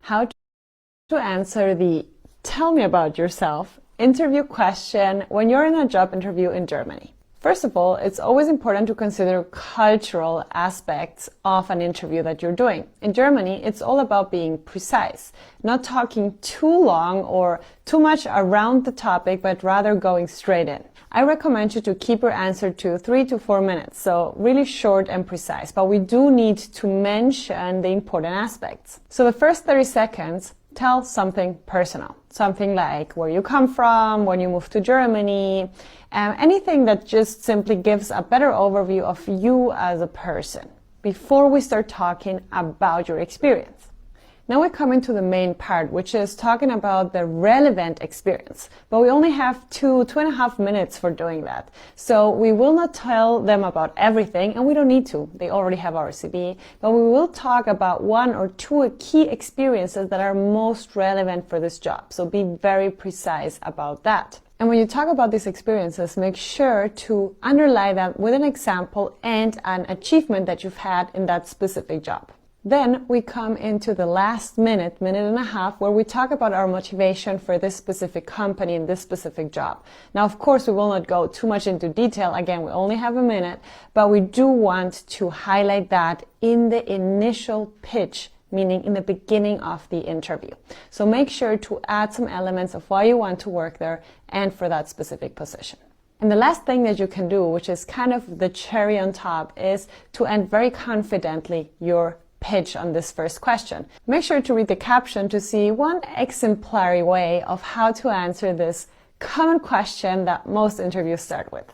how to answer the "tell me about yourself" interview question when you're in a job interview in Germany. First of all, it's always important to consider cultural aspects of an interview that you're doing. In Germany, it's all about being precise, not talking too long or too much around the topic, but rather going straight in. I recommend you to keep your answer to 3 to 4 minutes, so really short and precise, but we do need to mention the important aspects. So the first 30 seconds, tell something personal. Something like where you come from, when you moved to Germany, anything that just simply gives a better overview of you as a person before we start talking about your experience. Now we come into the main part, which is talking about the relevant experience. But we only have 2.5 minutes for doing that. So we will not tell them about everything, and we don't need to. They already have our CV. But we will talk about 1 or 2 key experiences that are most relevant for this job. So be very precise about that. And when you talk about these experiences, make sure to underline them with an example and an achievement that you've had in that specific job. Then we come into the last minute and a half, where we talk about our motivation for this specific company and this specific job. Now, of course, we will not go too much into detail. Again, we only have a minute, but we do want to highlight that in the initial pitch, meaning in the beginning of the interview. So make sure to add some elements of why you want to work there and for that specific position. And the last thing that you can do, which is kind of the cherry on top, is to end very confidently your pitch on this first question. Make sure to read the caption to see one exemplary way of how to answer this common question that most interviews start with.